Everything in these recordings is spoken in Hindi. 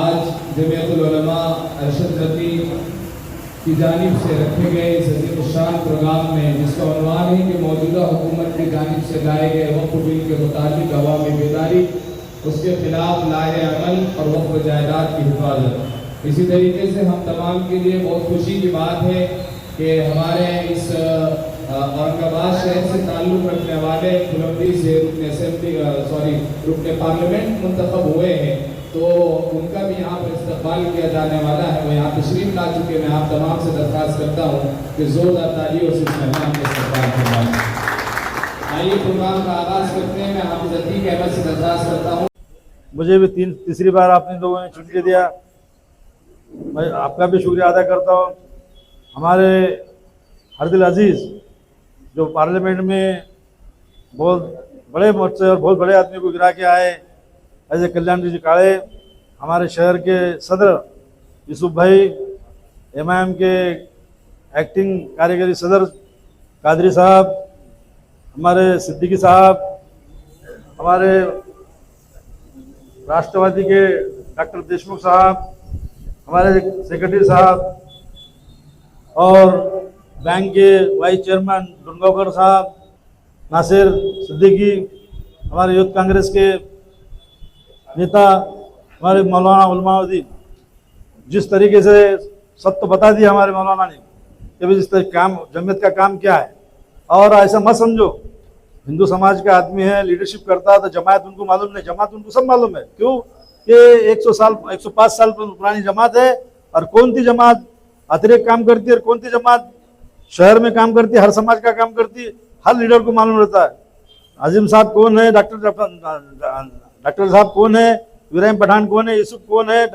आज जमीयतुल उलमा अरशद रफ़ी की जानिब से रखे गए इस अज़ीमुश्शान प्रोग्राम में, जिसका उन्वान है कि मौजूदा हुकूमत की जानिब से लाए गए वक्फ बिल के मुताबिक अवामी बेदारी, उसके खिलाफ लाए अमल और वक्फ जायदाद की हिफाजत। इसी तरीके से हम तमाम के लिए बहुत खुशी की बात है कि हमारे इस औरंगाबाद शहर से ताल्लुक़ रखने वाले फुलंदी से रुकने पार्लियामेंट मुंतखब हुए हैं, तो उनका भी यहाँ पर इस्तकबाल किया जाने वाला है। वो यहाँ तशरीफ ला चुके। मैं आप तमाम से दरख्वास्त करता हूँ कि जोरदार तालियों से इस मेहमान का इस्तकबाल करवाएं। आइए प्रोग्राम का आगाज़ करते हैं। मैं हाफिज़ अतीक अहमद से दरख्वास्त करता हूँ। मुझे भी तीसरी बार आपने लोगों ने छुट्टी दिया, मैं आपका भी शुक्रिया अदा करता हूँ। हमारे हरदिल अजीज़ जो पार्लियामेंट में बहुत बड़े मोर्चे और बहुत बड़े आदमी को गिरा के आए, ऐसे कल्याण जी काले, हमारे शहर के सदर यूसुफ भाई, एमआईएम के एक्टिंग कार्यकारी सदर कादरी साहब, हमारे सिद्दीकी साहब, हमारे राष्ट्रवादी के डॉक्टर देशमुख साहब, हमारे सेक्रेटरी साहब और बैंक के वाइस चेयरमैन डुनगावकर साहब, नासिर सिद्दीकी, हमारे यूथ कांग्रेस के नेता हमारे मौलाना उलमाउद्दीन, जिस तरीके से सब तो बता दिया हमारे मौलाना ने कि भाई जिस तरह काम जमीयत का काम क्या है। और ऐसा मत समझो हिंदू समाज का आदमी है, लीडरशिप करता है तो जमात उनको मालूम नहीं, जमात उनको सब मालूम है। क्यों? कि 105 साल पुरानी जमात है। और कौन सी जमात अतिरिक्त काम करती है और कौन सी जमात शहर में काम करती है, हर समाज का काम करती है, हर लीडर को मालूम रहता है। आजिम साहब कौन है, डॉक्टर साहब कौन है, इब्राहिम पठान कौन है, यूसुफ कौन है,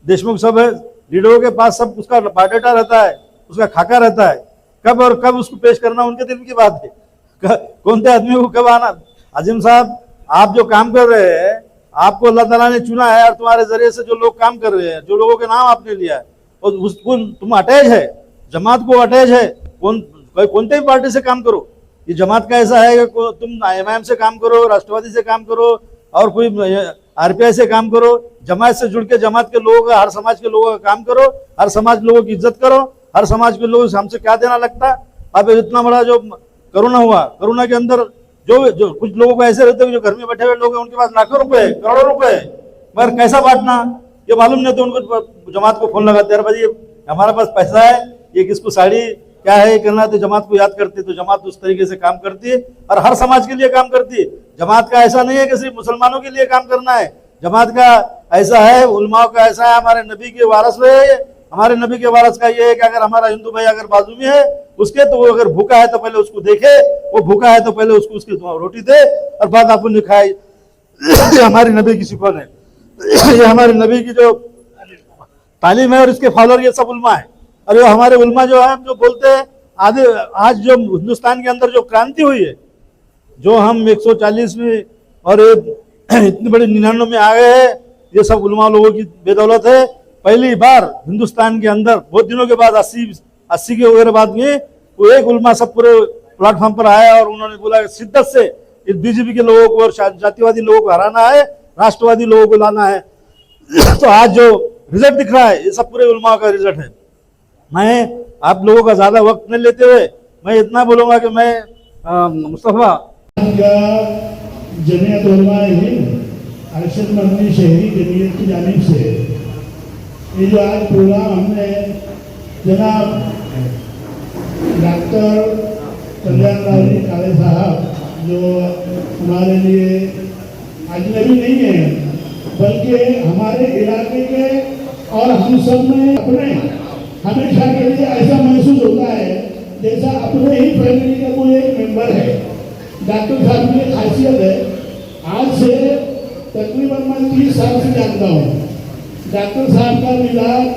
देशमुख सब है। लीडरों के पास सब उसका बायोडाटा रहता है, उसका खाका रहता है, कब और कब उसको पेश करना उनके दिल की बात है, कौन से आदमी को कब आना। आजिम साहब, आप जो काम कर रहे हैं, आपको अल्लाह ताला ने चुना है और तुम्हारे जरिए से जो लोग काम कर रहे हैं, जो लोगों के नाम आपने लिया है, और उसको तुम अटैच है, जमात को अटैच है, कौनते भी पार्टी से काम करो। ये जमात का ऐसा है कि तुम एमआईएम से काम करो, राष्ट्रवादी से काम करो और कोई आरपीआई से काम करो, जमात से जुड़ के जमात के लोगों का, हर समाज के लोगों का काम करो, हर समाज लोगों की इज्जत करो, हर समाज के लोगों से हमसे क्या देना लगता। अब इतना बड़ा जो कोरोना हुआ, कोरोना के अंदर जो कुछ लोगों को ऐसे रहते हैं जो घर में बैठे हुए लोग हैं, उनके पास लाखों रुपए, करोड़ों रुपए, मगर कैसा बांटना ये मालूम नहीं, तो उनको जमात को फोन लगाते हैं, भाई हमारे पास पैसा है, ये किसको साड़ी क्या है करना है, तो जमात को याद करती है। तो जमात उस तरीके से काम करती है और हर समाज के लिए काम करती है। जमात का ऐसा नहीं है कि सिर्फ मुसलमानों के लिए काम करना है, जमात का ऐसा है, उलमाओं का ऐसा है, हमारे नबी के वारस है। हमारे नबी के वारस का ये है कि अगर हमारा हिंदू भाई अगर बाजू में है उसके, तो वो अगर भूखा है तो पहले उसको देखे, वो भूखा है तो पहले उसको उसकी रोटी दे और बाद आपको नहीं खाए। ये हमारी नबी की सिफत है, ये हमारे नबी की जो तालीम है और इसके फॉलोअर ये सब उलमा है। और ये हमारे उलमा जो है, जो बोलते हैं आधे, आज जो हिंदुस्तान के अंदर जो क्रांति हुई है, जो हम 140 में और इतनी बड़ी 99 में आ गए हैं, ये सब उलमा लोगों की बेदौलत है। पहली बार हिंदुस्तान के अंदर बहुत दिनों के बाद 80 के वगैरह बाद में वो एक उलमा सब पूरे प्लेटफॉर्म पर आया और उन्होंने बोला शिद्दत से इस बीजेपी के लोगों को और जातिवादी लोगों को हराना है, राष्ट्रवादी लोगों को लाना है। तो आज जो रिजल्ट दिख रहा है, ये सब पूरे उलमा का रिजल्ट है। मैं आप लोगों का ज्यादा वक्त नहीं लेते हुए मैं इतना बोलूंगा कि मैं मुस्तफा जमीयत उलमा हिंद अरशद मंदी शहरी जमीयत की जानिब से ये जो आज प्रोग्राम हमने जनाब डॉक्टर कल्याण जी काले साहब, जो हमारे लिए अजनबी नहीं है बल्कि हमारे इलाके के और हम सब में अपने हमेशा के लिए ऐसा महसूस होता है जैसा अपने ही फैमिली का कोई एक मेंबर है। डॉक्टर साहब की एक खासियत है, आज से तकरीबन मैं 30 साल से जानता हूँ। डॉक्टर साहब का मिजाज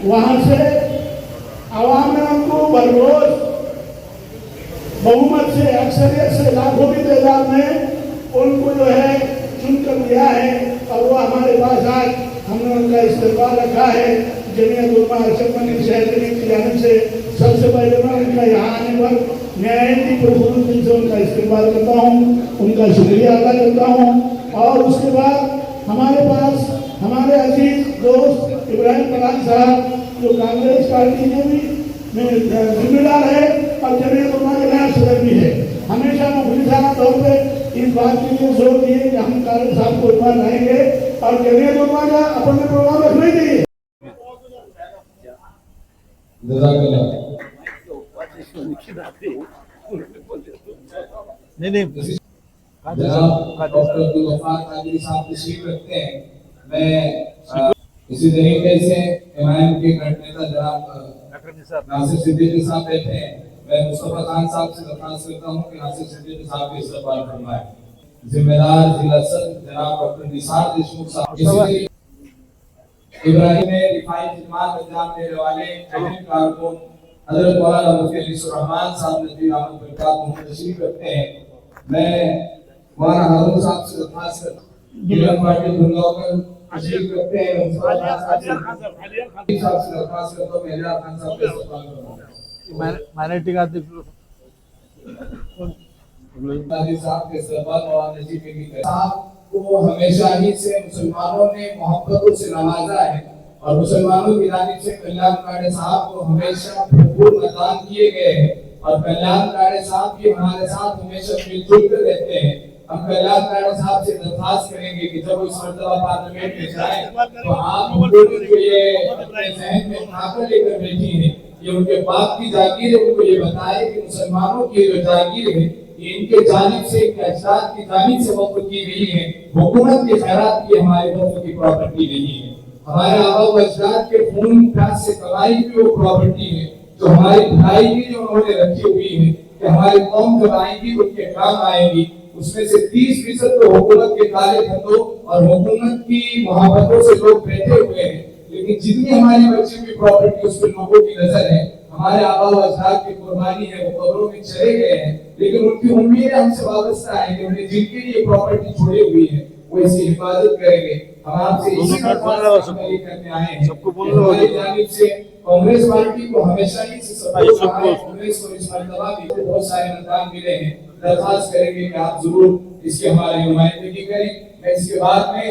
वहाँ से आवाम ने उनको बररोज बहुमत से, अक्सरियत से, लाखों की तादाद में उनको जो है चुनकर दिया है और वो हमारे पास आज हमने उनका इस्तेमाल रखा है। जमीयत उलमा अरशद मंडी शहरी की जानिब से सबसे पहले मैं उनका यहाँ आने पर न्यायालय प्रफुल्ल दिल से उनका इस्तेमाल करता हूँ, उनका शुक्रिया अदा करता हूँ। और उसके बाद हमारे पास हमारे अजीज दोस्त इब्राहिम पठान साहब जो कांग्रेस पार्टी के भी जिम्मेदार है और जमीयत उलमा के नया सदर भी है, हमेशा मुखलिसाना तौर पर इस बात के लिए जोर दिए कि हम कांग्रेस साहब को ऊपर लाएंगे और जमीयत उलमा का अपने प्रोग्राम रखना चाहिए। जनाब डॉक्टर अब्दुल गफ्फार कादरी साहब तशरीफ रखते हैं। मैं इसी तरीके से एमआईएम के नेता जनाब नासिर सिद्दीकी साहब बैठे हैं। मैं मुस्तफा खान साहब से दरख्वास्त करता हूँ कि नासिर सिद्दीकी साहब के इस्तेमाल फरमाएं। जिम्मेदार जिला सदर जनाब डॉक्टर निसार देशमुख साहब, इब्राहिम में रिफाई खिदमत अंजाम देने वाले अहम कारकुन हजरत मौलाना मुफ्ती अलीसुर रहमान साहब नजदीक अहमद बरकात तशरीफ रखते हैं। मैं मौलाना हारून साहब से दरख्वास्त करता हूं गिलन पार्टी दुर्गावकर तशरीफ रखते हैं। साहब से दरख्वास्त करता हूं मेजर खान साहब के इस्तेमाल करूंगा। माइनॉरिटी का अध्यक्ष साहब के इस्तेमाल मौलाना नजीब बेगी साहब को हमेशा ही से मुसलमानों ने मोहब्बतों से नवाजा है और मुसलमानों की जानिब से कल्याण काड़े साहब को हमेशा भरपूर मतदान किए गए हैं और कल्याण काड़े साहब भी हमारे साथ हमेशा मिलजुल कर रहते हैं। हम कल्याण काड़े साहब से दरख्वास्त करेंगे कि जब इस मर्तबा पार्लियामेंट में जाए तो आप उनको ये अपने जहन में उठाकर लेकर बैठी हैं, ये उनके बाप की जागीर है, उनको ये बताए कि मुसलमानों की जो जागीर है इनके जानिब से, इनके अजदाद की जानिब से वक्फ की गई है, हुकूमत के खैरात की हमारे वक्फ की प्रॉपर्टी नहीं है। हमारे आबा व अजदाद के खून प्यास से कमाई हुई वो प्रॉपर्टी है जो हमारी भलाई की जो उन्होंने रखी हुई है कि हमारी कौम जब आएगी उनके काम आएगी। उसमें से 30% तो हुकूमत के काले धंधों और हुकूमत की मोहब्बतों से लोग बैठे हुए हैं, लेकिन जितनी हमारी बची हुई प्रॉपर्टी उस पर लोगों की नजर है। हमारे आबा व अजदाद की कुर्बानी है, वो कब्रों में चले गए हैं, लेकिन उनकी उम्मीद हमसे वाबस्ता है कि उन्हें जिनके लिए प्रॉपर्टी छोड़ी हुई है वो इसकी हिफाजत करेंगे। हम आपसे इसी करने आए हैं। हमारी जानिब से कांग्रेस पार्टी को हमेशा ही कांग्रेस को इस मर्तबा भी बहुत सारे मतदान मिले हैं। दरख्वास्त करेंगे कि आप जरूर इसकी हमारी नुमाइंदगी करें। मैं इसके बाद में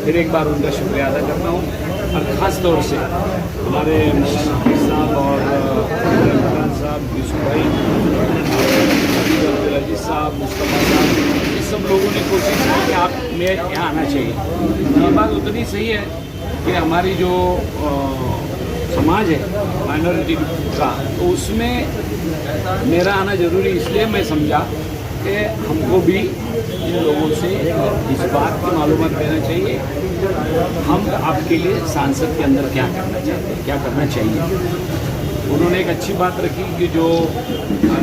फिर एक बार उनका शुक्रिया अदा करता हूँ और ख़ास तौर से हमारे मौलाना हफीज़ साहब और इमरान साहब, यूसुफ भाई, अब्दुल अजीज साहब, मुस्तफा साहब, ये सब लोगों ने कोशिश की कि आप में यहाँ आना चाहिए। ये बात उतनी सही है कि हमारी जो समाज है माइनॉरिटी का, तो उसमें मेरा आना ज़रूरी इसलिए मैं समझा कि हमको भी इन लोगों से इस बात की मालूमात देना चाहिए हम आपके लिए सांसद के अंदर क्या करना चाहते हैं, क्या करना चाहिए। उन्होंने एक अच्छी बात रखी कि जो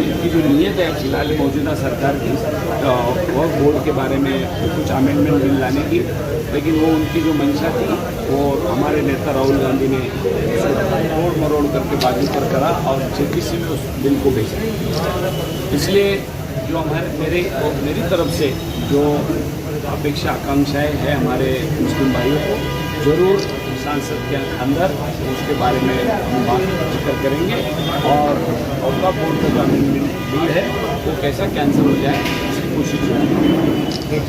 इनकी जो नीयत है फिलहाल मौजूदा सरकार की वक्फ बोर्ड के बारे में कुछ अमेंडमेंट बिल लाने की, लेकिन वो उनकी जो मंशा थी वो हमारे नेता राहुल गांधी ने तोड़ मरोड़ करके बाजू पर करा और जेपीसी में उस बिल को भेजा। इसलिए जो मेरी तरफ से जो अपेक्षा आकांक्षाएँ हैं हमारे मुस्लिम भाइयों को, ज़रूर सांसद के अंदर उसके बारे में हम बात जिक्र करेंगे और वक्फ बोर्ड का जो अमेंडमेंट बिल है वो कैसा कैंसिल हो जाए इसकी कोशिश करेंगे।